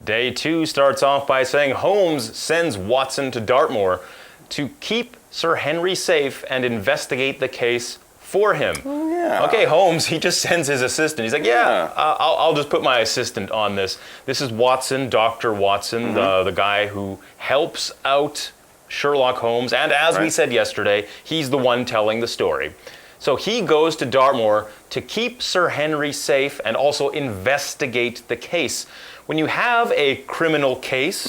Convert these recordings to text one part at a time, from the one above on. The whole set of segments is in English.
Day 2 starts off by saying Holmes sends Watson to Dartmoor to keep Sir Henry safe and investigate the case for him. Oh, yeah. Okay, Holmes, he just sends his assistant. He's like, I'll just put my assistant on this. This is Watson, Dr. Watson, the guy who helps out Sherlock Holmes. And as we said yesterday, he's the one telling the story. So he goes to Dartmoor to keep Sir Henry safe and also investigate the case. When you have a criminal case,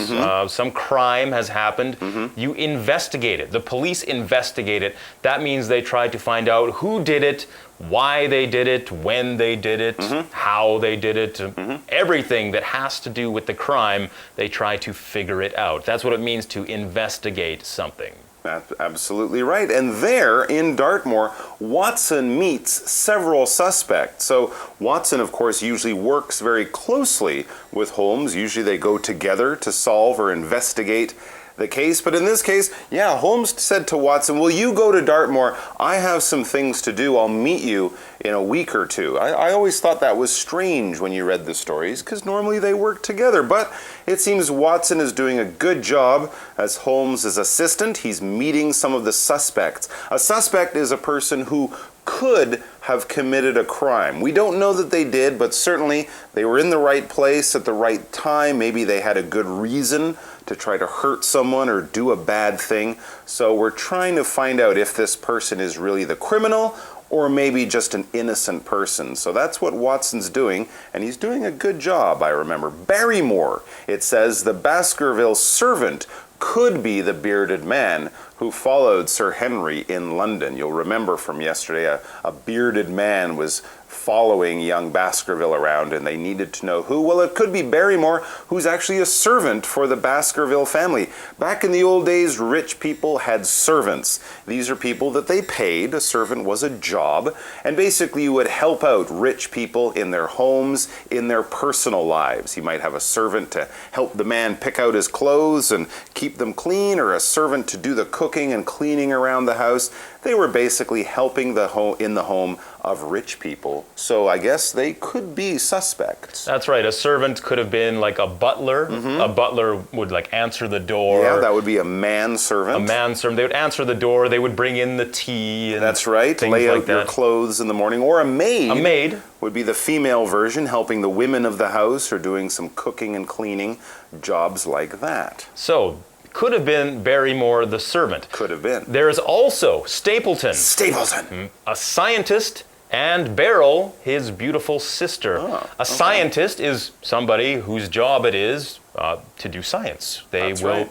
some crime has happened, you investigate it. The police investigate it. That means they try to find out who did it, why they did it, when they did it, how they did it. Everything that has to do with the crime, they try to figure it out. That's what it means to investigate something. That's absolutely right. And there in Dartmoor, Watson meets several suspects. So Watson, of course, usually works very closely with Holmes. Usually they go together to solve or investigate the case. But in this case, Holmes said to Watson, will you go to Dartmoor? I have some things to do. I'll meet you in a week or two. I always thought that was strange when you read the stories, because normally they work together. But it seems Watson is doing a good job as Holmes' assistant. He's meeting some of the suspects. A suspect is a person who could have committed a crime. We don't know that they did, but certainly they were in the right place at the right time. Maybe they had a good reason to try to hurt someone or do a bad thing. So we're trying to find out if this person is really the criminal or maybe just an innocent person. So that's what Watson's doing, and he's doing a good job, I remember. Barrymore, it says, the Baskerville servant could be the bearded man who followed Sir Henry in London. You'll remember from yesterday, a bearded man was following young Baskerville around, and they needed to know who. Well, it could be Barrymore, who's actually a servant for the Baskerville family. Back in the old days, rich people had servants. These are people that they paid. A servant was a job, and basically you would help out rich people in their homes, in their personal lives. You might have a servant to help the man pick out his clothes and keep them clean, or a servant to do the cooking and cleaning around the house. They were basically helping in the home of rich people. So I guess they could be suspects. That's right. A servant could have been like a butler. A butler would like answer the door. Yeah, that would be a manservant. A manservant. They would answer the door. They would bring in the tea. And that's right. Lay out your clothes in the morning. Or a maid. A maid would be the female version, helping the women of the house or doing some cooking and cleaning, jobs like that. So could have been Barrymore the servant. Could have been. There is also Stapleton. Stapleton. A scientist, and Beryl, his beautiful sister. A scientist is somebody whose job it is to do science. They will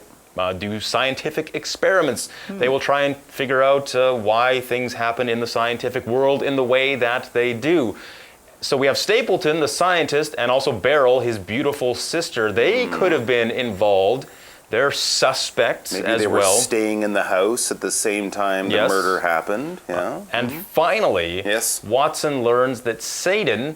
do scientific experiments. They will try and figure out why things happen in the scientific world in the way that they do. So we have Stapleton, the scientist, and also Beryl, his beautiful sister. They could have been involved. They're suspects as well. Maybe they were staying in the house at the same time the murder happened. Yeah. And finally, Watson learns that Selden,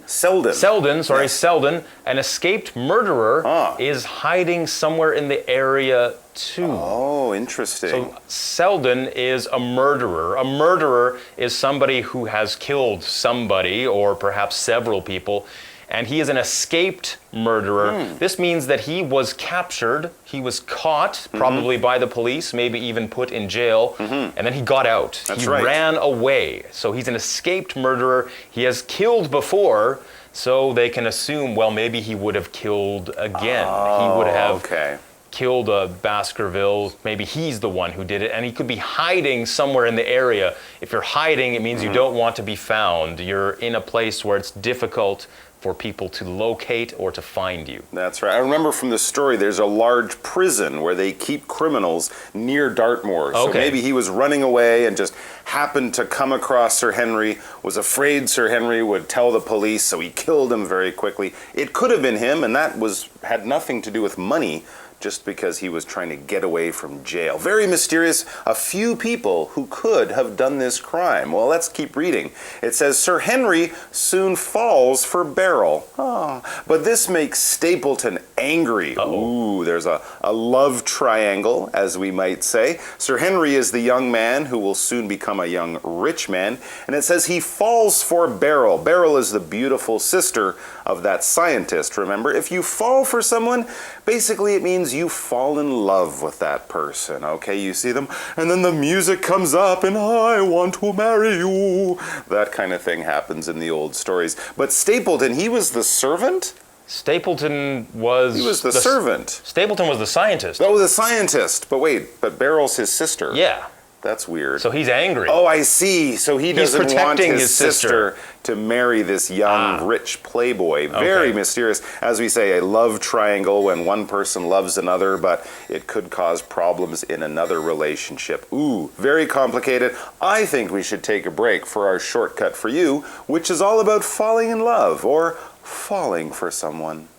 an escaped murderer, is hiding somewhere in the area too. Oh, interesting. So Selden is a murderer. A murderer is somebody who has killed somebody or perhaps several people. And he is an escaped murderer. This means that he was captured, he was caught, probably by the police, maybe even put in jail, and then he got out. He ran away. So he's an escaped murderer. He has killed before, so they can assume, well, maybe he would have killed again. He would have killed Baskerville. Maybe he's the one who did it, and he could be hiding somewhere in the area. If you're hiding, it means you don't want to be found. You're in a place where it's difficult for people to locate or to find you. That's right. I remember from the story, there's a large prison where they keep criminals near Dartmoor. So maybe he was running away and just happened to come across Sir Henry, was afraid Sir Henry would tell the police, so he killed him very quickly. It could have been him, and that had nothing to do with money, just because he was trying to get away from jail. Very mysterious. A few people who could have done this crime. Well, let's keep reading. It says, Sir Henry soon falls for Beryl. But this makes Stapleton angry. Ooh, there's a love triangle, as we might say. Sir Henry is the young man who will soon become a young rich man. And it says he falls for Beryl. Beryl is the beautiful sister of that scientist, remember? If you fall for for someone, basically it means you fall in love with that person, okay? You see them, and then the music comes up, and I want to marry you. That kind of thing happens in the old stories. But Stapleton, he was the servant? Stapleton was... He was the servant. Stapleton was the scientist. Oh, the scientist. But wait, but Beryl's his sister. Yeah. That's weird. So he's angry. Oh, I see. So he doesn't want his sister to marry this young, rich playboy. Very mysterious. As we say, a love triangle when one person loves another, but it could cause problems in another relationship. Ooh, very complicated. I think we should take a break for our shortcut for you, which is all about falling in love or falling for someone.